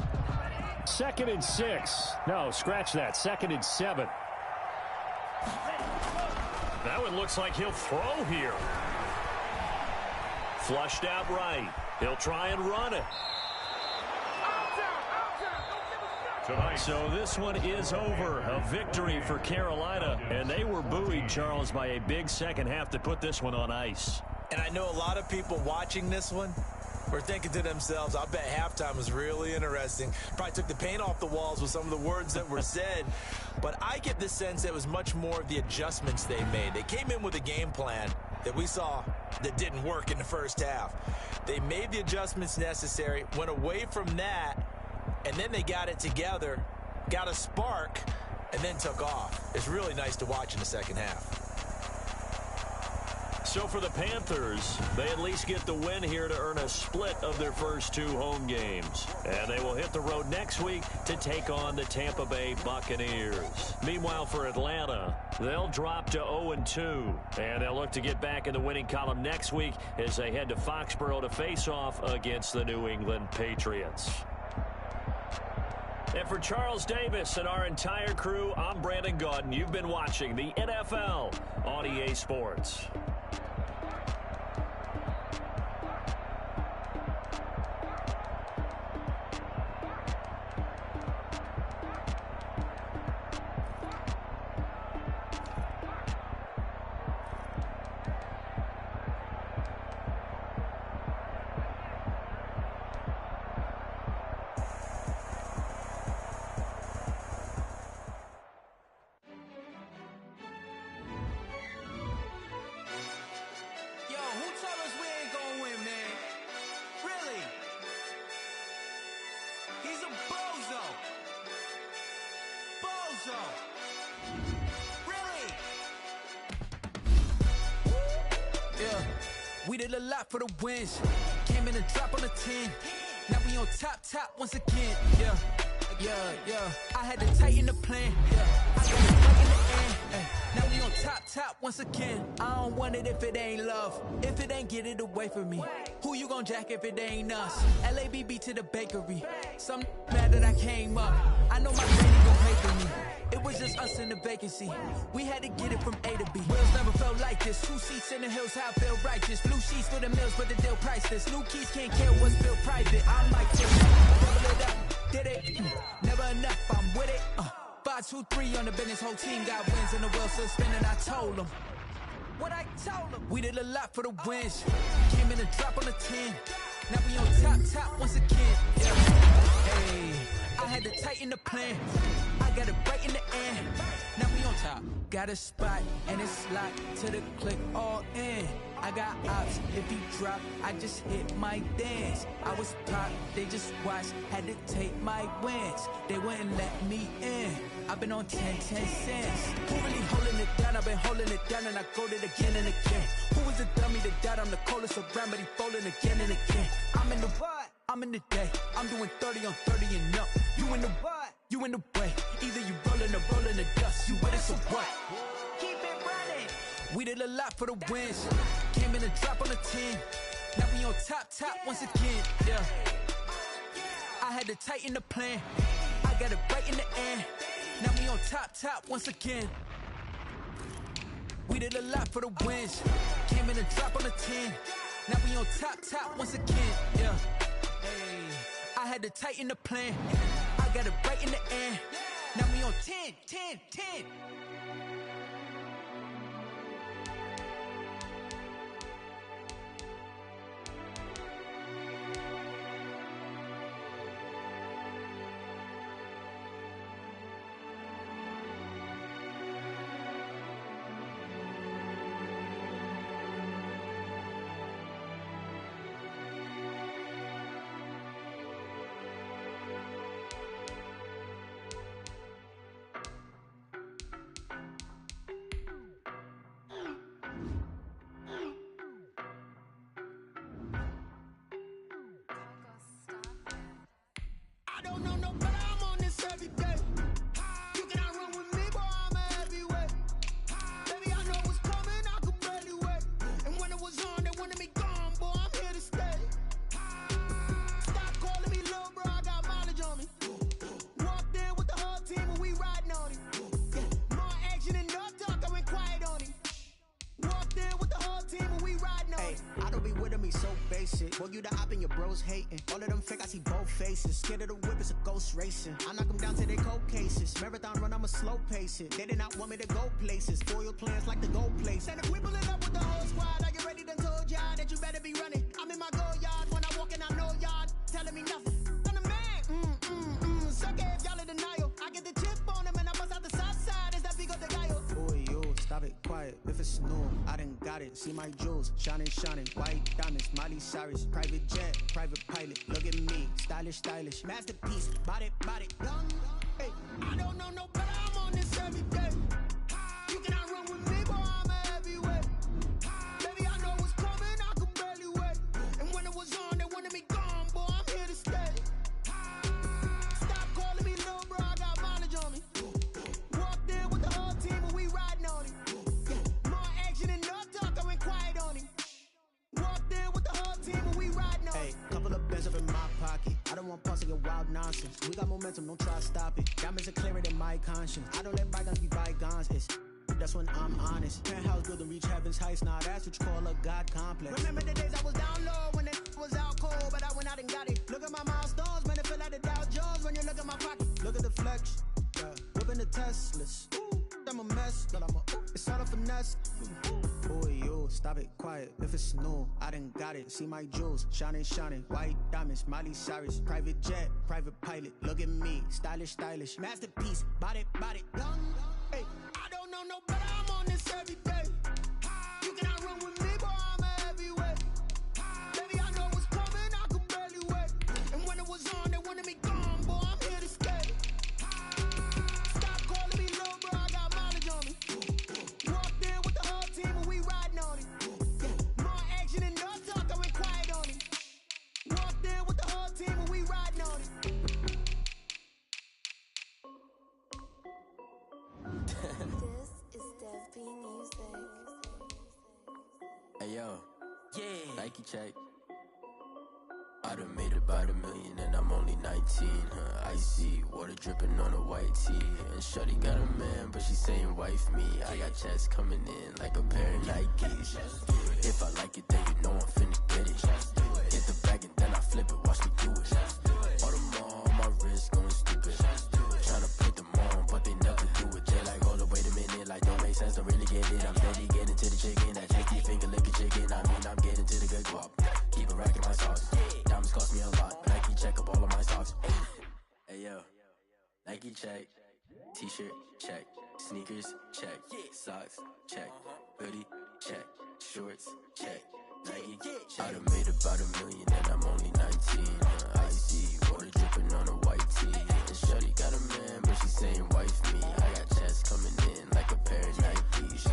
2nd and 6. No, scratch that. 2nd and 7. That one looks like he'll throw here. Flushed out right. He'll try and run it. So this one is over. A victory for Carolina. And they were buoyed, Charles, by a big second half to put this one on ice. And I know a lot of people watching this one were thinking to themselves, I bet halftime was really interesting. Probably took the paint off the walls with some of the words that were said. But I get the sense that it was much more of the adjustments they made. They came in with a game plan that we saw that didn't work in the first half. They made the adjustments necessary, went away from that, and then they got it together, got a spark, and then took off. It's really nice to watch in the second half. So for the Panthers, they at least get the win here to earn a split of their first 2 home games. And they will hit the road next week to take on the Tampa Bay Buccaneers. Meanwhile, for Atlanta, they'll drop to 0-2. And they'll look to get back in the winning column next week as they head to Foxborough to face off against the New England Patriots. And for Charles Davis and our entire crew, I'm Brandon Gaudin. You've been watching the NFL on EA Sports. We did a lot for the wins. Came in and drop on the 10. Now we on top once again. Yeah. I had to tighten the plan. I got it right in the end. Now we on top once again. I don't want it if it ain't love. If it ain't, get it away from me. Who you gon' jack if it ain't us? LABB to the bakery. Some mad that I came up. I know my lady gon' pay for me. It was just us in the vacancy. We had to get it from A to B. Wheels never felt like this. 2 seats in the hills, how I feel righteous. Blue sheets for the mills, but the deal priceless. New keys can't kill what's built private. I'm like this. Double it up, did it. Never enough, I'm with it. 5, 2, 3 on the business. Whole team got wins and the wheels still spinning. I told them what I told them. We did a lot for the wins. Came in and drop on the 10. Now we on top once again. Yeah. Hey, I had to tighten the plan. I got it right in the end. Now we on top. Got a spot and it's locked to the click all in. I got ops, if you drop, I just hit my dance. I was pop, they just watched, had to take my wins. They wouldn't let me in. I've been on 10 cents. Who really holding it down? I've been holding it down and I go it again and again. Who was the dummy that died? I'm the coldest around, but he folding again and again. I'm in the what? I'm in the day. I'm doing 30 on 30 and up. You in the what? You in the way. Either you rolling or rolling the dust. You with it, so what? Keep it running. We did a lot for the wins. Came in and drop on the 10. Now we on top once again. Yeah. I had to tighten the plan. I got it right in the end. Now we on top once again. We did a lot for the wins. Came in and drop on the 10. Now we on top once again. Yeah. Hey, I had to tighten the plan. I got it right in the end. Now we on 10. face it. Boy, you the op and your bros hating. All of them fake, I see both faces. Scared of the whip, it's a ghost racing. I knock them down to their cold cases. Marathon run, I'ma slow pace it. They did not want me to go places. Foil plans like the gold place. And if we pulling up with the whole squad, I get ready to told y'all that you better be running. I'm in my go yard. When I walk in, I know y'all telling me nothing. I'm the man. Suck it if y'all in denial. I get the chip on them and I bust out the south side. Is that big of the guy? Boy, yo, stop it, quiet. If it's new, I done got it. See my jewels, shining, white diamonds, Miley Cyrus, private jet, private pilot. Look at me, stylish, masterpiece, body, young. Hey, I don't know no better. I'm on this every day. You cannot run with me, boy. I'm a heavyweight. Baby, I know what's coming. I could barely wait. And when it was on, they wanted me gone, boy. I'm here to stay. Stop calling me little bro. I got mileage on me. Walked in with the whole team and we riding on it. More action and no talk. I went quiet on him. Walked in with the whole team and we riding on it. Hey, couple of bands up in my pocket. I don't want pause to get wild nonsense. We got momentum, don't try to stop it. Diamonds are clearer than my conscience. I don't let bygones be bygones. That's when I'm honest. Penthouse building reach heaven's heights. Now that's what you call a God complex. Remember the days I was down low when it was out cold, but I went out and got it. Look at my milestones, man, it feel like the Dow Jones when you look at my pocket. Look at the flex, yeah. Whipping the Teslas. Ooh, I'm a mess, but it's all a finesse. Boy, yo, stop it, quiet. If it's new, I done got it. See my jewels, shining, white diamonds, Miley Cyrus, private jet, private pilot. Look at me, stylish, masterpiece, body, young. Hey, I don't know no better. I'm on this every day. You cannot run with me, boy. I'm a heavyweight. Baby, I know what's coming. I could barely wait. And when it was on, they wanted me gone, boy. I'm here to stay. Stop calling me little bro. I got mileage on me. Walked in with the whole team and we riding on it. More action and no talk. I went quiet on it. Walked in with the whole team and we riding on it. This is Dev B Music. Hey yo, yeah. Nike check. I done made about $1 million and I'm only 19. Icy water dripping on a white tee. And shorty got a man, but she saying wife me. I got checks coming in like a pair of Nikes. If I like it, then you know I'm finna get it. Hit the bag and then I flip it, watch me do it. All them on my wrist going stupid. Tryna put them on, but they never do it. They like, hold up, wait a minute, like don't make sense, don't really get it. I'm steady getting to the chicken, that tasty finger licking chicken. I mean, I'm getting to the good guap. Keep it racking my sauce. Diamonds cost me a lot. Nike check up all of my socks. Hey yo, Nike check. T-shirt check. Sneakers check. Socks check. Hoodie check. Shorts check. Nike check. I done made about $1 million and I'm only 19. Icy water dripping on a white tee. And shorty got a man, but she saying wife me. I got checks coming in like a pair of Nikes.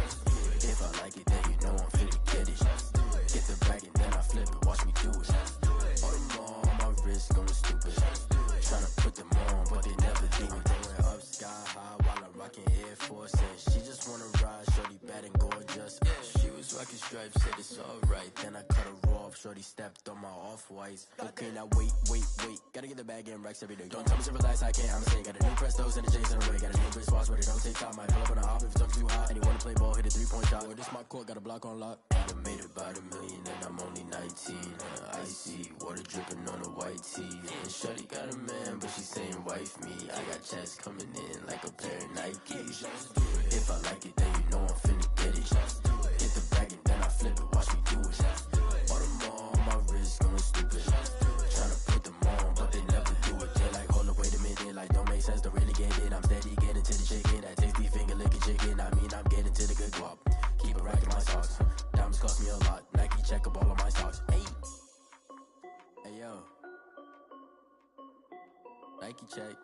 If I like it, then you know I'm finna get it. Get the bag and then I flip it, watch me do it. All them on my wrist going stupid. Tryna put them on, but they never do it. Going up sky high while I'm rocking Air Force. And she just wanna ride, shorty bad and gorgeous. She was rocking stripes, said it's alright. Then I cut her off, shorty stepped on my off-whites. Okay, now wait. Gotta get the bag and racks every day. Don't tell me to relax, I can't, I'ma say. Got a new Prestos and the J's in the way. Got a new wrist watch, but it don't take time. I pull up on a hop if it's up too hot. And you wanna play ball, hit a 3-point shot. Or this my court, got a block on lock. I done made about $1 million and I'm only 19. Icy water dripping on a white tee. And shorty got a man, but she saying wife me. I got checks coming in like a pair of Nikes. If I like it, then you know I'm finna get it. Hit the bag and then I flip it, watch me do it. All them on my wrist going stupid. Tryna put them on, but they never do it. They like, hold up, wait a minute, like don't make sense, don't really get it. I'm steady getting to the chicken, that tasty finger licking chicken. I mean, I'm getting to the good guap. Keep it racking my socks. Diamonds cost me a lot. Nike check up all of my socks. Hey yo, Nike check.